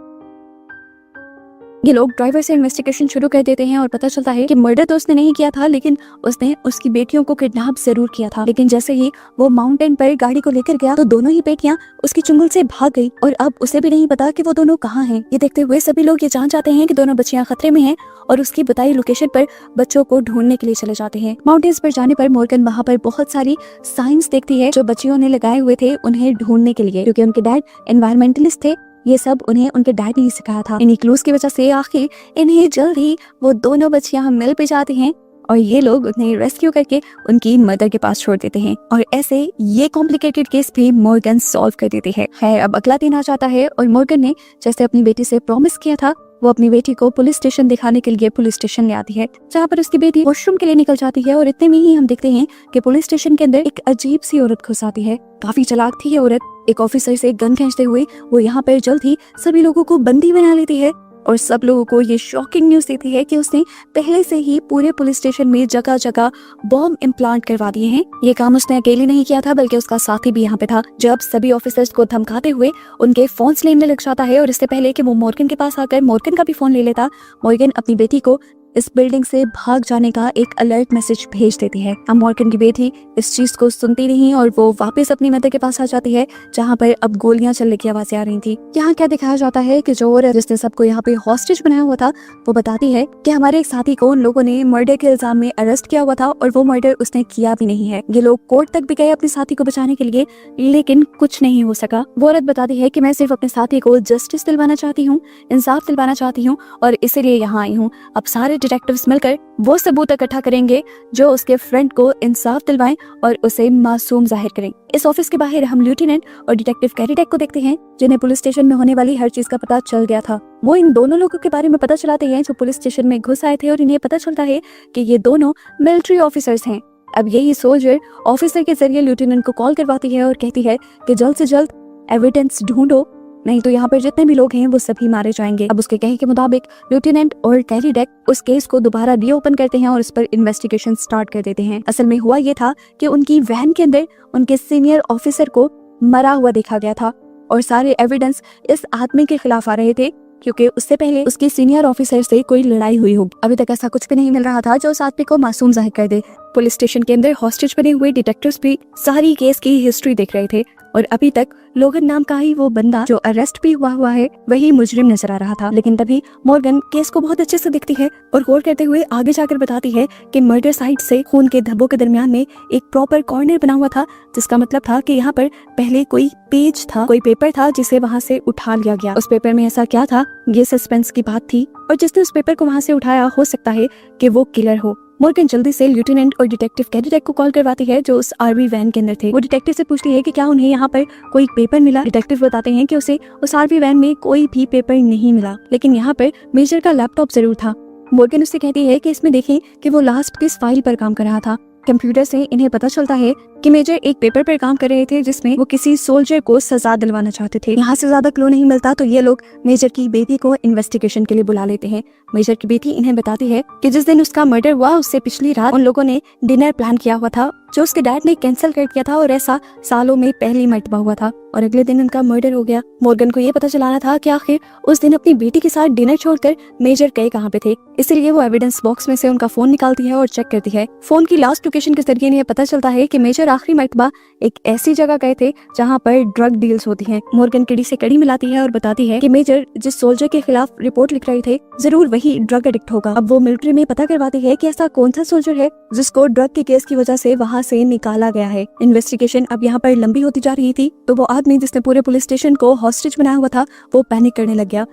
ये लोग ड्राइवर से इन्वेस्टिगेशन शुरू कर देते हैं और पता चलता है कि मर्डर तो उसने नहीं किया था, लेकिन उसने उसकी बेटियों को किडनैप जरूर किया था। लेकिन जैसे ही वो माउंटेन पर गाड़ी को लेकर गया तो दोनों ही बेटियां उसकी चुंगल से भाग गई और अब उसे भी नहीं पता कि वो दोनों कहाँ हैं। ये देखते हुए सभी लोग ये जान जाते हैं कि दोनों बच्चियां खतरे में हैं और उसकी बताई लोकेशन पर बच्चों को ढूंढने के लिए चले जाते हैं। माउंटेन्स पर जाने पर मॉर्गन वहाँ पर बहुत सारी साइंस देखती है जो बच्चियों ने लगाए हुए थे उन्हें ढूंढने के लिए, क्योंकि उनके डैड एनवायरमेंटलिस्ट थे। ये सब उन्हें उनके डैड ने सिखाया था। इन्हीं क्लूज की वजह से आखिर इन्हें जल्द ही वो दोनों बच्चियां मिल पे जाती हैं और ये लोग उन्हें रेस्क्यू करके उनकी मदर के पास छोड़ देते हैं और ऐसे ये कॉम्प्लिकेटेड केस भी मॉर्गन सॉल्व कर देती है। खैर अब अगला दिन आ जाता है और मॉर्गन ने जैसे अपनी बेटी से प्रॉमिस किया था वो अपनी बेटी को पुलिस स्टेशन दिखाने के लिए पुलिस स्टेशन ले आती है, जहाँ पर उसकी बेटी वॉशरूम के लिए निकल जाती है और इतने में ही हम देखते हैं कि पुलिस स्टेशन के अंदर एक अजीब सी औरत घुस आती है। काफी चालाक थी ये औरत। एक ऑफिसर से गन खींचते हुए वो यहाँ पर जल्द ही सभी लोगों को बंदी बना लेती है और सब लोगों को ये शॉकिंग न्यूज देती है कि उसने पहले से ही पूरे पुलिस स्टेशन में जगह जगह बॉम्ब इम्प्लांट करवा दिए हैं। ये काम उसने अकेले नहीं किया था बल्कि उसका साथी भी यहाँ पे था। जब सभी ऑफिसर्स को धमकाते हुए उनके फोन लेने लग जाता है और इससे पहले कि वो मॉर्गन के पास आकर मॉर्गन का भी फोन ले लेता, मॉर्गन अपनी बेटी को इस बिल्डिंग से भाग जाने का एक अलर्ट मैसेज भेज देती है। अब मॉर्गन की बेटी इस चीज को सुनती नहीं और वो वापस अपनी मदर के पास आ जाती है जहाँ पर अब गोलियां चलने की आवाजें आ रही थी। यहाँ क्या दिखाया जाता है कि जो औरत जिसने सबको यहाँ पे हॉस्टेज बनाया हुआ था वो बताती है कि हमारे एक साथी को उन लोगों ने मर्डर के इल्जाम में अरेस्ट किया हुआ था और वो मर्डर उसने किया भी नहीं है। ये लोग कोर्ट तक भी गए अपने साथी को बचाने के लिए, लेकिन कुछ नहीं हो सका। वो औरत बताती है कि मैं सिर्फ अपने साथी को जस्टिस दिलवाना चाहती हूँ, इंसाफ दिलवाना चाहती हूँ और इसीलिए यहाँ आई हूँ। अब सारे डिटेक्टिव्स मिलकर वो सबूत इकट्ठा करेंगे जो उसके फ्रेंड को इंसाफ दिलवाएं और उसे मासूम जाहिर करें। इस ऑफिस के बाहर हम लेफ्टिनेंट और डिटेक्टिव कैरीडेक को देखते हैं, जिन्हें पुलिस स्टेशन में होने वाली हर चीज का पता चल गया था। वो इन दोनों लोगों के बारे में पता चलाते हैं जो पुलिस स्टेशन में घुस आए थे और इन्हें पता चलता है कि ये दोनों मिलिट्री ऑफिसर्स हैं। अब यही सोल्जर ऑफिसर के जरिए लेफ्टिनेंट को कॉल करवाती है और कहती है कि जल्द से जल्द एविडेंस ढूंढो, नहीं तो यहाँ पर जितने भी लोग हैं वो सभी मारे जाएंगे। अब उसके कहे के मुताबिक लेफ्टिनेंट और कैरीडेक उस केस को दोबारा रीओपन करते हैं और उस पर इन्वेस्टिगेशन स्टार्ट कर देते हैं। असल में हुआ ये था कि उनकी वैन के अंदर उनके सीनियर ऑफिसर को मरा हुआ देखा गया था और सारे एविडेंस इस आदमी के खिलाफ आ रहे थे, क्योंकि उससे पहले उसके सीनियर ऑफिसर से कोई लड़ाई हुई होगी। अभी तक ऐसा कुछ भी नहीं मिल रहा था जो उस आदमी को मासूम जाहिर कर दे। पुलिस स्टेशन के अंदर हॉस्टेज बने हुए डिटेक्टिव्स भी सारी केस की हिस्ट्री देख रहे थे और अभी तक लोगन नाम का ही वो बंदा जो अरेस्ट भी हुआ है वही मुजरिम नजर आ रहा था। लेकिन तभी मॉर्गन केस को बहुत अच्छे से देखती है और गौर करते हुए आगे जाकर बताती है कि मर्डर साइट से खून के धब्बों के दरमियान में एक प्रॉपर कॉर्नर बना हुआ था, जिसका मतलब था कि यहाँ पर पहले कोई पेज था, कोई पेपर था जिसे वहाँ से उठा लिया गया। उस पेपर में ऐसा क्या था, ये सस्पेंस की बात थी और जिसने उस पेपर को वहाँ से उठाया हो सकता है कि वो किलर हो। मॉर्गन जल्दी से लेफ्टिनेंट और डिटेक्टिव कैरीडेक को कॉल करवाती है जो उस आरवी वैन के अंदर थे। वो डिटेक्टिव से पूछती है कि क्या उन्हें यहाँ पर कोई पेपर मिला। डिटेक्टिव बताते हैं कि उसे उस आरवी वैन में कोई भी पेपर नहीं मिला, लेकिन यहाँ पर मेजर का लैपटॉप जरूर था। मॉर्गन उससे कहती है कि इसमें देखें कि वो लास्ट किस फाइल पर काम कर रहा था। कंप्यूटर से इन्हें पता चलता है कि मेजर एक पेपर पर काम कर रहे थे जिसमें वो किसी सोल्जर को सजा दिलवाना चाहते थे। यहाँ से ज्यादा क्लू नहीं मिलता तो ये लोग मेजर की बेटी को इन्वेस्टिगेशन के लिए बुला लेते हैं। मेजर की बेटी इन्हें बताती है कि जिस दिन उसका मर्डर हुआ उससे पिछली रात उन लोगों ने डिनर प्लान किया हुआ था जो उसके डैड ने कैंसिल कर दिया था और ऐसा सालों में पहली मर्तबा हुआ था और अगले दिन उनका मर्डर हो गया। मॉर्गन को ये पता चलाना था कि आखिर उस दिन अपनी बेटी के साथ डिनर छोड़कर मेजर गए कहाँ पे थे, इसलिए वो एविडेंस बॉक्स में से उनका फोन निकालती है और चेक करती है। फोन की लास्ट लोकेशन के जरिए इन्हें पता चलता है कि मेजर आखिरी मर्तबा एक ऐसी जगह गए थे जहाँ पर ड्रग डील्स होती हैं। मॉर्गन कड़ी से कड़ी मिलाती है और बताती है कि मेजर जिस सोल्जर के खिलाफ रिपोर्ट लिख रहे थे जरूर वही ड्रग एडिक्ट होगा। अब वो मिलिट्री में पता करवाती है कि ऐसा कौन सा सोल्जर है जिसको ड्रग के केस की वजह से वहाँ से निकाला गया है। इन्वेस्टिगेशन अब यहाँ पर लंबी होती जा रही थी तो वो आदमी जिसने पूरे पुलिस स्टेशन को हॉस्टेज बनाया हुआ था वो पैनिक करने लग गया।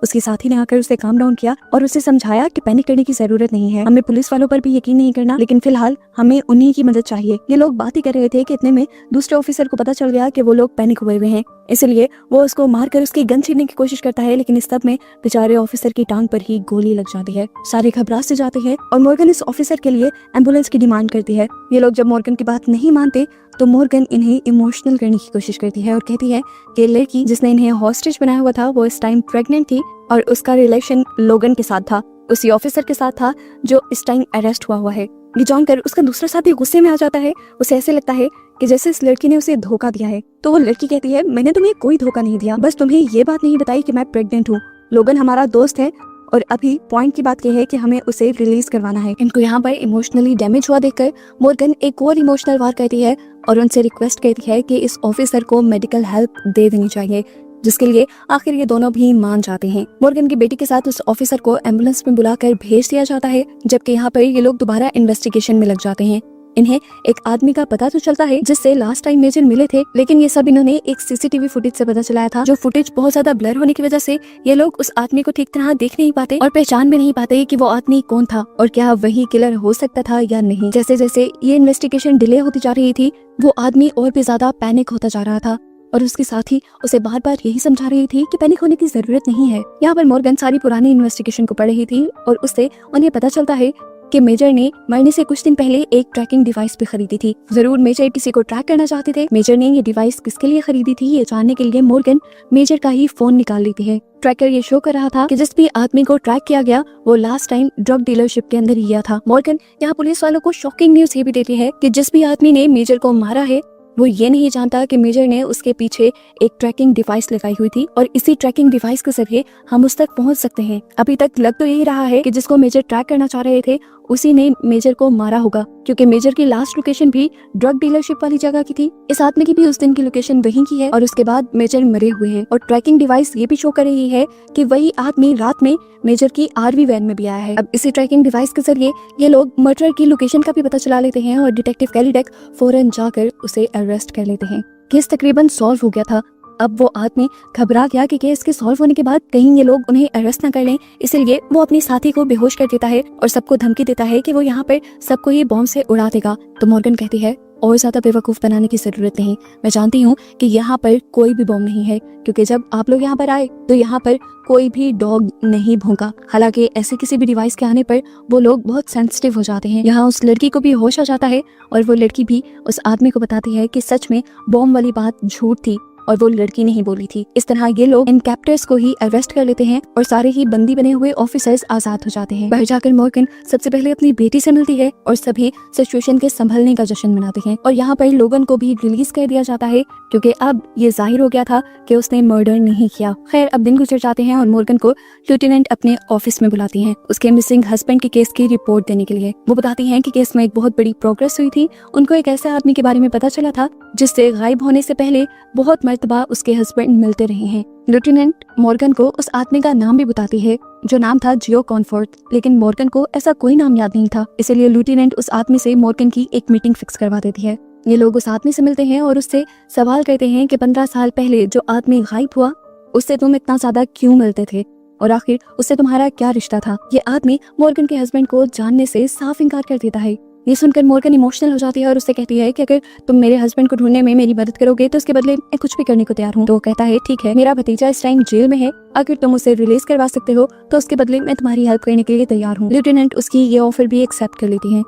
उसके साथी ने आकर उसे काम डाउन किया और उसे समझाया कि पैनिक करने की जरूरत नहीं है, हमें पुलिस वालों पर भी यकीन नहीं करना, लेकिन फिलहाल हमें उन्हीं की मदद चाहिए। ये लोग बात ही कर रहे थे कि इतने में दूसरे ऑफिसर को पता चल गया कि वो लोग पैनिक हुए हैं, इसलिए वो उसको मारकर उसकी गन छीनने की कोशिश करता है, लेकिन इस सब में बेचारे ऑफिसर की टांग पर ही गोली लग जाती है। सारे घबरा से जाते हैं और मॉर्गन इस ऑफिसर के लिए एम्बुलेंस की डिमांड करती है। ये लोग जब मॉर्गन की बात नहीं मानते तो मॉर्गन इन्हें इमोशनल करने की कोशिश करती है और कहती है कि लड़की जिसने इन्हें हॉस्टेज बनाया हुआ था वो इस टाइम प्रेग्नेंट थी और उसका रिलेशन लोगन के साथ था, उसी ऑफिसर के साथ था जो इस टाइम अरेस्ट हुआ है। ये जानकर उसका दूसरा साथी गुस्से में आ जाता है। उसे ऐसे लगता है कि जैसे इस लड़की ने उसे धोखा दिया है। तो वो लड़की कहती है मैंने तुम्हें कोई धोखा नहीं दिया, बस तुम्हें ये बात नहीं बताई कि मैं प्रेग्नेंट हूँ। लोगन हमारा दोस्त है और अभी पॉइंट की बात यह है कि हमें उसे रिलीज करवाना है। इनको यहाँ पर इमोशनली डैमेज हुआ देखकर मॉर्गन एक और इमोशनल वार करती है और उनसे रिक्वेस्ट करती है कि इस ऑफिसर को मेडिकल हेल्प दे देनी चाहिए, जिसके लिए आखिर ये दोनों भी मान जाते हैं। मॉर्गन की बेटी के साथ उस ऑफिसर को एम्बुलेंस में बुलाकर भेज दिया जाता है, जबकि यहाँ पर ये लोग दोबारा इन्वेस्टिगेशन में लग जाते हैं। इन्हें एक आदमी का पता तो चलता है जिससे लास्ट टाइम मेजर मिले थे, लेकिन ये सब इन्होंने एक सीसीटीवी फुटेज से पता चलाया था। जो फुटेज बहुत ज्यादा ब्लर होने की वजह से ये लोग उस आदमी को ठीक तरह देख नहीं पाते और पहचान भी नहीं पाते कि वो आदमी कौन था और क्या वही किलर हो सकता था या नहीं। जैसे जैसे ये इन्वेस्टिगेशन डिले होती जा रही थी वो आदमी और भी ज्यादा पैनिक होता जा रहा था और उसके साथ ही उसे बार बार यही समझा रही थी कि पैनिक होने की जरूरत नहीं है। यहाँ पर मॉर्गन सारी पुरानी इन्वेस्टिगेशन को पढ़ रही थी और उससे उन्हें पता चलता है कि मेजर ने मरने से कुछ दिन पहले एक ट्रैकिंग डिवाइस भी खरीदी थी। जरूर मेजर किसी को ट्रैक करना चाहते थे। मेजर ने ये डिवाइस किसके लिए खरीदी थी ये जानने के लिए मॉर्गन मेजर का ही फोन निकाल लेती है। ट्रैकर ये शो कर रहा था कि जिस भी आदमी को ट्रैक किया गया वो लास्ट टाइम ड्रग डीलरशिप के अंदर ही गया था। मॉर्गन यहाँ पुलिस वालों को शॉकिंग न्यूज ये भी देती है कि जिस भी आदमी ने मेजर को मारा है वो ये नहीं जानता कि मेजर ने उसके पीछे एक ट्रैकिंग डिवाइस लगाई हुई थी और इसी ट्रैकिंग डिवाइस के जरिए हम उस तक पहुंच सकते हैं। अभी तक लग तो यही रहा है कि जिसको मेजर ट्रैक करना चाह रहे थे उसी ने मेजर को मारा होगा, क्योंकि मेजर की लास्ट लोकेशन भी ड्रग डीलरशिप वाली जगह की थी। इस आदमी की भी उस दिन की लोकेशन वहीं की है और उसके बाद मेजर मरे हुए हैं और ट्रैकिंग डिवाइस ये भी शो कर रही है कि वही आदमी रात में मेजर की आरवी वैन में भी आया है। अब इसी ट्रैकिंग डिवाइस के जरिए ये लोग मर्डर की लोकेशन का भी पता चला लेते हैं और डिटेक्टिव कैरीडेक फौरन जाकर उसे अरेस्ट कर लेते हैं। केस तकरीबन सॉल्व हो गया था। अब वो आदमी घबरा गया कि केस के सॉल्व होने के बाद कहीं ये लोग उन्हें अरेस्ट न कर लें, इसलिए वो अपने साथी को बेहोश कर देता है और सबको धमकी देता है कि वो यहाँ पर सबको ही बॉम्ब से उड़ा देगा। तो मॉर्गन कहती है और ज्यादा बेवकूफ बनाने की जरूरत नहीं, मैं जानती हूँ कि यहाँ पर कोई भी बॉम्ब नहीं है, क्योंकि जब आप लोग यहाँ पर आए तो यहाँ पर कोई भी डॉग नहीं भौंका। हालांकि ऐसे किसी भी डिवाइस के आने पर वो लोग बहुत सेंसिटिव हो जाते हैं। यहाँ उस लड़की को भी होश आ जाता है और वो लड़की भी उस आदमी को बताती है कि सच में बॉम्ब वाली बात झूठ थी और वो लड़की नहीं बोली थी। इस तरह ये लोग इन कैप्टर्स को ही अरेस्ट कर लेते हैं और सारे ही बंदी बने हुए ऑफिसर्स आजाद हो जाते हैं। बाहर जाकर मॉर्गन सबसे पहले अपनी बेटी से मिलती है और सभी सिचुएशन के संभलने का जश्न मनाते हैं और यहाँ पर लोगन को भी रिलीज कर दिया जाता है, क्योंकि अब ये जाहिर हो गया था कि उसने मर्डर नहीं किया। खैर अब दिन गुजर जाते हैं और मॉर्गन को लेफ्टिनेंट अपने ऑफिस में बुलाती हैं उसके मिसिंग हस्बैंड के केस की रिपोर्ट देने के लिए। वो बताती हैं कि केस में एक बहुत बड़ी प्रोग्रेस हुई थी। उनको एक ऐसे आदमी के बारे में पता चला था जिससे गायब होने से पहले बहुत मर्तबा उसके हस्बैंड मिलते रहे हैं। लेफ्टिनेंट मॉर्गन को उस आदमी का नाम भी बताती है जो नाम था जियो कॉनफोर्थ, लेकिन मॉर्गन को ऐसा कोई नाम याद नहीं था, इसलिए लेफ्टिनेंट उस आदमी से मॉर्गन की एक मीटिंग फिक्स करवा देती है। ये लोग उस आदमी से मिलते हैं और उससे सवाल करते हैं कि 15 साल पहले जो आदमी गायब हुआ उससे तुम इतना ज्यादा क्यों मिलते थे और आखिर उससे तुम्हारा क्या रिश्ता था। ये आदमी मॉर्गन के हस्बैंड को जानने से साफ इनकार कर देता है। ये सुनकर मॉर्गन इमोशनल हो जाती है और उससे कहती है कि अगर तुम मेरे हस्बैंड को ढूंढने में मेरी मदद करोगे तो उसके बदले मैं कुछ भी करने को तैयार हूँ। तो वो कहता है ठीक है, मेरा भतीजा इस टाइम जेल में है, अगर तुम उसे रिलीज करवा सकते हो तो उसके बदले मैं तुम्हारी हेल्प करने के लिए तैयार हूँ। लेफ्टिनेंट उसकी ये ऑफर भी एक्सेप्ट कर लेती है।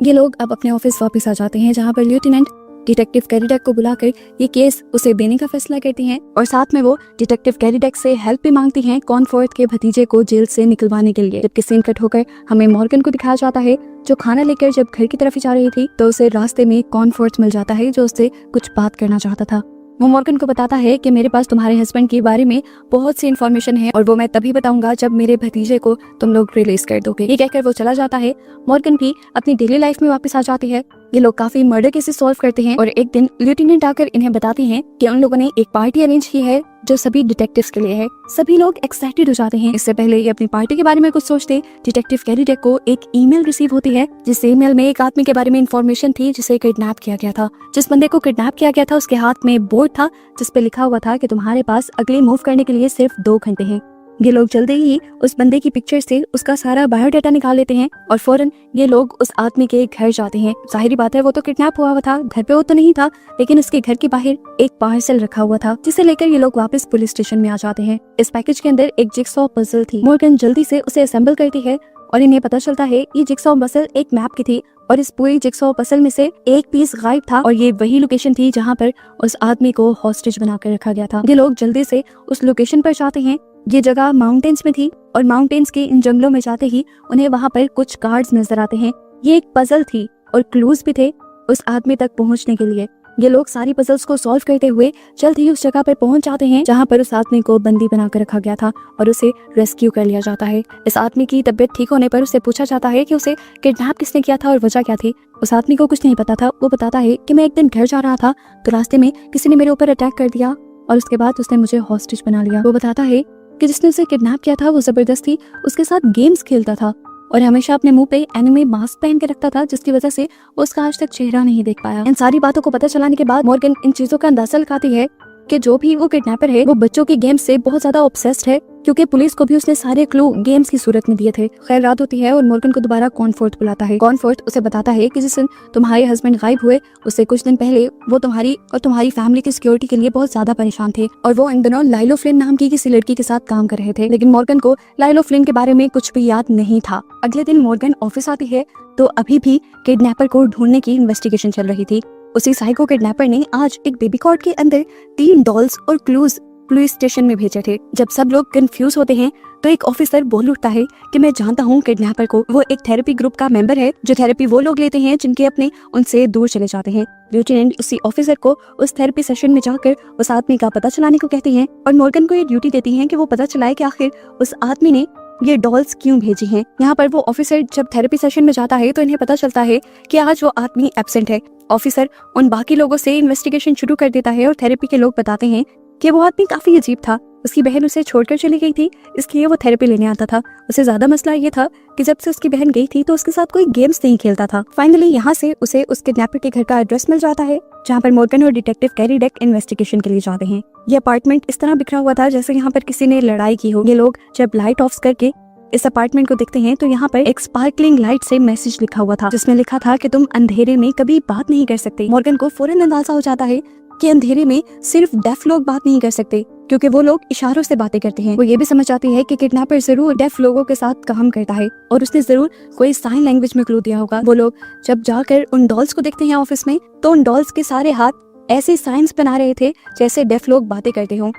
ये लोग अब अपने ऑफिस वापस आ जाते हैं जहाँ पर लेफ्टिनेंट डिटेक्टिव कैरिडक को बुलाकर ये केस उसे देने का फैसला करती हैं और साथ में वो डिटेक्टिव कैरिडक से हेल्प भी मांगती हैं कॉनफोर्थ के भतीजे को जेल से निकलवाने के लिए। जबकि सीन कट होकर हमें मॉर्गन को दिखाया जाता है जो खाना लेकर जब घर की तरफ जा रही थी तो उसे रास्ते में कॉनफोर्थ मिल जाता है जो उससे कुछ बात करना चाहता था। वो मॉर्गन को बताता है कि मेरे पास तुम्हारे हस्बैंड के बारे में बहुत सी इन्फॉर्मेशन है और वो मैं तभी बताऊंगा जब मेरे भतीजे को तुम लोग रिलीज कर दोगे। ये कहकर वो चला जाता है। मॉर्गन भी अपनी डेली लाइफ में वापस आ जाती है। ये लोग काफी मर्डर केसेस सॉल्व करते हैं और एक दिन लेफ्टिनेंट आकर इन्हें बताती हैं कि उन लोगों ने एक पार्टी अरेंज की है जो सभी डिटेक्टिव्स के लिए है। सभी लोग एक्साइटेड हो जाते हैं। इससे पहले ये अपनी पार्टी के बारे में कुछ सोचते, डिटेक्टिव कैरिडक को एक ईमेल रिसीव होती है जिस ईमेल में एक आदमी के बारे में इंफॉर्मेशन थी जिसे किडनैप किया गया था। जिस बंदे को किडनैप किया गया था उसके हाथ में बोर्ड था जिस पे लिखा हुआ था कि तुम्हारे पास अगले मूव करने के लिए सिर्फ 2 घंटे हैं। ये लोग जल्दी ही उस बंदे की पिक्चर से उसका सारा बायोडाटा निकाल लेते हैं और फौरन ये लोग उस आदमी के घर जाते हैं। जाहिर बात है वो तो किडनैप हुआ था, घर पे वो तो नहीं था, लेकिन उसके घर के बाहर एक पार्सल रखा हुआ था जिसे लेकर ये लोग वापस पुलिस स्टेशन में आ जाते हैं। इस पैकेज के अंदर एक जिगसॉ पजल थी। मॉर्गन जल्दी से उसे असेंबल करती है और इन्हें पता चलता है ये जिगसॉ पजल एक मैप की थी और इस पूरी जिगसॉ पजल में से एक पीस गायब था और ये वही लोकेशन थी जहाँ पर उस आदमी को हॉस्टेज बनाकर रखा गया था। ये लोग जल्दी से उस लोकेशन पर जाते हैं। ये जगह माउंटेन्स में थी और माउंटेन्स के इन जंगलों में जाते ही उन्हें वहाँ पर कुछ कार्ड्स नजर आते हैं। ये एक पजल थी और क्लूज भी थे उस आदमी तक पहुँचने के लिए। ये लोग सारी पजल्स को सॉल्व करते हुए जल्द ही उस जगह पर पहुंच जाते हैं जहां पर उस आदमी को बंदी बनाकर रखा गया था और उसे रेस्क्यू कर लिया जाता है। इस आदमी की तबीयत ठीक होने पर उससे पूछा जाता है कि उसे किडनैप किसने किया था और वजह क्या थी। उस आदमी को कुछ नहीं पता था। वो बताता है कि मैं एक दिन घर जा रहा था तो रास्ते में किसी ने मेरे ऊपर अटैक कर दिया और उसके बाद उसने मुझे हॉस्टेज बना लिया। वो बताता है कि जिसने उसे किडनैप किया था वो जबरदस्ती उसके साथ गेम्स खेलता था और हमेशा अपने मुंह पे एनिमे मास्क पहन के रखता था जिसकी वजह से वो उसका आज तक चेहरा नहीं देख पाया। इन सारी बातों को पता चलाने के बाद मॉर्गन इन चीजों का अंदाजा लगाती है कि जो भी वो किडनैपर है वो बच्चों के गेम्स से बहुत ज्यादा ऑब्सेस्ड है, क्योंकि पुलिस को भी उसने सारे क्लू गेम्स की सूरत में दिए थे। खैर रात होती है और मॉर्गन को दोबारा कॉनफोर्थ बुलाता है। कॉनफोर्थ उसे बताता है कि जिस दिन तुम्हारे हस्बैंड गायब हुए उससे कुछ दिन पहले वो तुम्हारी और तुम्हारी फैमिली की सिक्योरिटी के लिए बहुत ज्यादा परेशान थे और वो इन दिनों लाइलो फ्लिन नाम की किसी लड़की के साथ काम कर रहे थे। लेकिन मॉर्गन को लाइलो फ्लिन के बारे में कुछ भी याद नहीं था। अगले दिन मॉर्गन ऑफिस आती है तो अभी भी किडनैपर को ढूंढने की इन्वेस्टिगेशन चल रही थी। उसी साइको किडनैपर ने आज एक बेबी कॉट के अंदर 3 डॉल्स और क्लूज पुलिस स्टेशन में भेजे थे। जब सब लोग कंफ्यूज होते हैं तो एक ऑफिसर बोल उठता है कि मैं जानता हूँ किडनैपर को, वो एक थेरेपी ग्रुप का मेंबर है जो थेरेपी वो लोग लेते हैं जिनके अपने उनसे दूर चले जाते हैं। लेफ्टिनेंट उसी ऑफिसर को उस थेरेपी सेशन में जाकर उस आदमी का पता चलाने को कहती हैं और मॉर्गन को ये ड्यूटी देती हैं कि वो पता चलाए कि आखिर उस आदमी ने ये डॉल्स क्यों भेजी हैं। यहाँ पर वो ऑफिसर जब थेरेपी सेशन में जाता है तो इन्हें पता चलता है कि आज वो आदमी एब्सेंट है। ऑफिसर उन बाकी लोगों से इन्वेस्टिगेशन शुरू कर देता है और थेरेपी के लोग बताते हैं कि वो आदमी काफी अजीब था। उसकी बहन उसे छोड़कर चली गई थी, इसलिए वो थेरेपी लेने आता था। उसे ज्यादा मसला ये था कि जब से उसकी बहन गई थी तो उसके साथ कोई गेम्स नहीं खेलता था। फाइनली यहाँ से उसे उस किडनैपर के घर का एड्रेस मिल जाता है, जहाँ पर मॉर्गन और डिटेक्टिव कैरी डेक इन्वेस्टिगेशन के लिए जाते हैं। ये अपार्टमेंट इस तरह बिखरा हुआ था जैसे यहाँ पर किसी ने लड़ाई की हो। ये लोग जब लाइट ऑफ करके इस अपार्टमेंट को देखते हैं तो यहाँ पर एक स्पार्कलिंग लाइट से मैसेज लिखा हुआ था, जिसमें लिखा था कि तुम अंधेरे में कभी बात नहीं कर सकते। मॉर्गन को फौरन अंदाजा हो जाता है कि अंधेरे में सिर्फ डेफ लोग बात नहीं कर सकते, क्योंकि वो लोग इशारों से बातें करते हैं। वो ये भी समझ आती है कि किडनैपर जरूर डेफ लोगों के साथ काम करता है और उसने जरूर कोई साइन लैंग्वेज में क्लू दिया होगा। वो लोग जब जाकर उन डॉल्स को देखते हैं ऑफिस में, तो उन डॉल्स के सारे हाथ ऐसे साइंस बना रहे थे जैसे डेफ लोग बातें करते हों।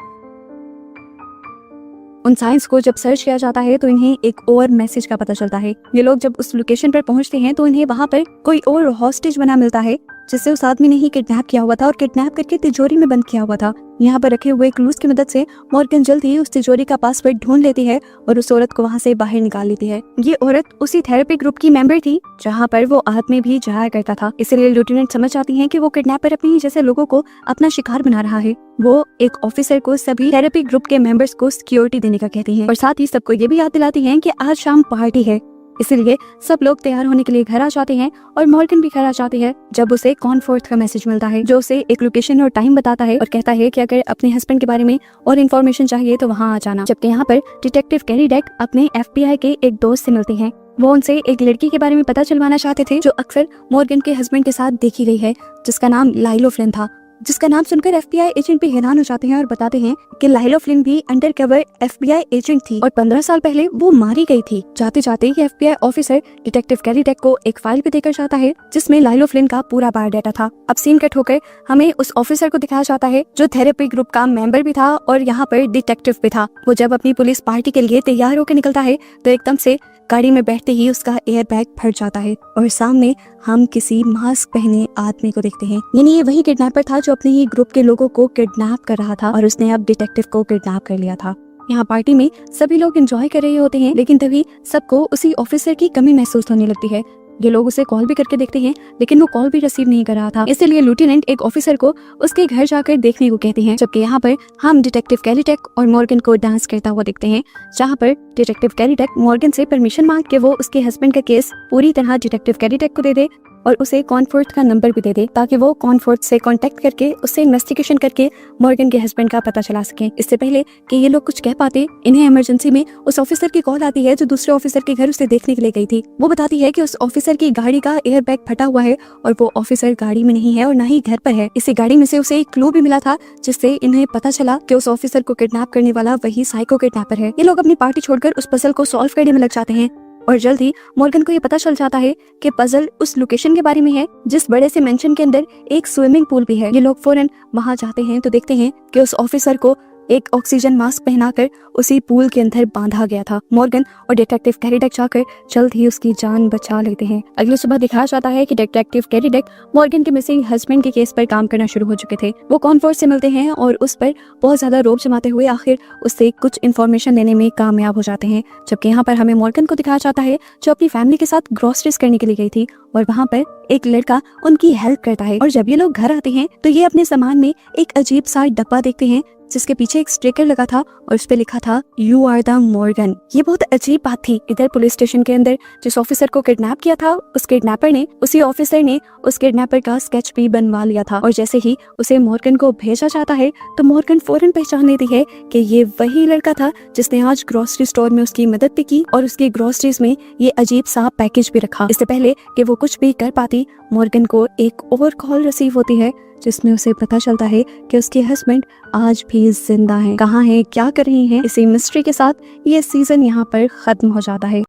उन साइंस को जब सर्च किया जाता है तो इन्हें एक और मैसेज का पता चलता है। ये लोग जब उस लोकेशन पर पहुंचते हैं तो इन्हें वहां पर कोई और हॉस्टेज बना मिलता है, जिसे उस आदमी ने ही किडनैप किया हुआ था और किडनैप करके तिजोरी में बंद किया हुआ था। यहाँ पर रखे हुए क्लूज की मदद से मॉर्गन जल्द ही उस तिजोरी का पासवर्ड ढूंढ लेती है और उस औरत को वहाँ से बाहर निकाल लेती है। ये औरत उसी थेरेपी ग्रुप की मेंबर थी जहाँ पर वो आदमी भी जाया करता था। इसलिए लेफ्टिनेंट समझ आती है कि वो किडनैपर अपनी जैसे लोगों को अपना शिकार बना रहा है। वो एक ऑफिसर को सभी थेरेपी ग्रुप के मेंबर्स को सिक्योरिटी देने का कहती है और साथ ही सबको ये भी याद दिलाती है कि आज शाम पार्टी है। इसलिए सब लोग तैयार होने के लिए घर आ जाते हैं और मॉर्गन भी घर आ जाती है जब उसे कॉनफोर्थ का मैसेज मिलता है, जो उसे एक लोकेशन और टाइम बताता है और कहता है कि अगर अपने हस्बैंड के बारे में और इन्फॉर्मेशन चाहिए तो वहाँ आ जाना। जबकि यहाँ पर डिटेक्टिव कैरी डेक अपने FBI के एक दोस्त से मिलते हैं। वो उनसे एक लड़की के बारे में पता चलवाना चाहते थे जो अक्सर मॉर्गन के हस्बैंड के साथ देखी गई है, जिसका नाम लाइलो फ्लिन था। जिसका नाम सुनकर FBI एजेंट भी हैरान हो जाते हैं और बताते हैं कि लाइलो फ्लिन भी अंडर कवर FBI एजेंट थी और 15 साल पहले वो मारी गई थी। जाते जाते ही FBI officer detective carry deck को एक फाइल भी देकर जाता है जिसमें लाइलो फ्लिन का पूरा बायोडाटा था। अब सीन कट होकर हमें उस ऑफिसर को दिखाया जाता है जो थेरेपी ग्रुप का मेंबर भी था और यहाँ पर डिटेक्टिव भी था। वो जब अपनी पुलिस पार्टी के लिए तैयार होकर निकलता है तो एकदम से गाड़ी में बैठते ही उसका एयर बैग फट जाता है और सामने हम किसी मास्क पहने आदमी को देखते हैं। यानी ये वही किडनैपर था जो अपने ही ग्रुप के लोगों को किडनैप कर रहा था और उसने अब डिटेक्टिव को किडनैप कर लिया था। यहाँ पार्टी में सभी लोग एंजॉय कर रहे होते हैं, लेकिन तभी सबको उसी ऑफिसर की कमी महसूस होने लगती है। ये लोग उसे कॉल भी करके देखते हैं, लेकिन वो कॉल भी रिसीव नहीं कर रहा था। इसलिए लेफ्टिनेंट एक ऑफिसर को उसके घर जाकर देखने को कहते हैं। जबकि यहाँ पर हम डिटेक्टिव कैरी डेक और मॉर्गन को डांस करता हुआ देखते हैं, जहाँ पर डिटेक्टिव कैरी डेक मॉर्गन से परमिशन मांग के वो उसके हस्बैंड का केस पूरी तरह डिटेक्टिव कैरी डेक को दे दे और उसे कॉनफोर्थ का नंबर भी दे दे, ताकि वो कॉनफोर्थ से कांटेक्ट करके उससे इन्वेस्टिगेशन करके मॉर्गन के हस्बैंड का पता चला सके। इससे पहले कि ये लोग कुछ कह पाते, इन्हें इमरजेंसी में उस ऑफिसर की कॉल आती है जो दूसरे ऑफिसर के घर उसे देखने के लिए गई थी। वो बताती है कि उस ऑफिसर की गाड़ी का एयर बैग फटा हुआ है और वो ऑफिसर गाड़ी में नहीं है और न ही घर पर है। इसी गाड़ी में से उसे एक क्लू भी मिला था जिससे इन्हें पता चला कि उस ऑफिसर को किडनैप करने वाला वही साइको किडनैपर है। ये लोग अपनी पार्टी छोड़कर उस पजल को सॉल्व करने में लग जाते हैं और जल्द ही मॉर्गन को ये पता चल जाता है कि पजल उस लोकेशन के बारे में है जिस बड़े से मेंशन के अंदर एक स्विमिंग पूल भी है। ये लोग फौरन वहां जाते हैं तो देखते हैं कि उस ऑफिसर को एक ऑक्सीजन मास्क पहनाकर उसी पूल के अंदर बांधा गया था। मॉर्गन और डिटेक्टिव कैरी डेक जाकर जल्द ही उसकी जान बचा लेते हैं। अगली सुबह दिखाया जाता है कि डिटेक्टिव कैरी डेक मॉर्गन के मिसिंग हस्बैंड के केस पर काम करना शुरू हो चुके थे। वो कॉनफोर्थ से मिलते हैं और उस पर बहुत ज्यादा रोब जमाते हुए आखिर उससे कुछ इन्फॉर्मेशन लेने में कामयाब हो जाते हैं। जबकि यहाँ पर हमें मॉर्गन को दिखाया जाता है जो अपनी फैमिली के साथ ग्रोसरीज करने के लिए गई थी और वहाँ पर एक लड़का उनकी हेल्प करता है। और जब ये लोग घर आते हैं तो ये अपने सामान में एक अजीब सा डब्बा देखते हैं जिसके पीछे एक स्टिकर लगा था और उस पे लिखा था यू आर द मॉर्गन। ये बहुत अजीब बात थी। इधर पुलिस स्टेशन के अंदर जिस ऑफिसर को किडनैप किया था उस किडनैपर ने उसी ऑफिसर ने उस किडनैपर का स्केच भी बनवा लिया था और जैसे ही उसे मॉर्गन को भेजा जाता है तो मॉर्गन फौरन पहचान लेती है कि ये वही लड़का था जिसने आज ग्रोसरी स्टोर में उसकी मदद भी की और उसकी ग्रोसरीज में ये अजीब सा पैकेज भी रखा। इससे पहले कि वो कुछ भी कर पाती, मॉर्गन को एक और कॉल रिसीव होती है जिसमें उसे पता चलता है कि उसके हस्बैंड आज भी जिंदा हैं। कहाँ हैं, क्या कर रही हैं, इसी मिस्ट्री के साथ ये सीजन यहाँ पर खत्म हो जाता है।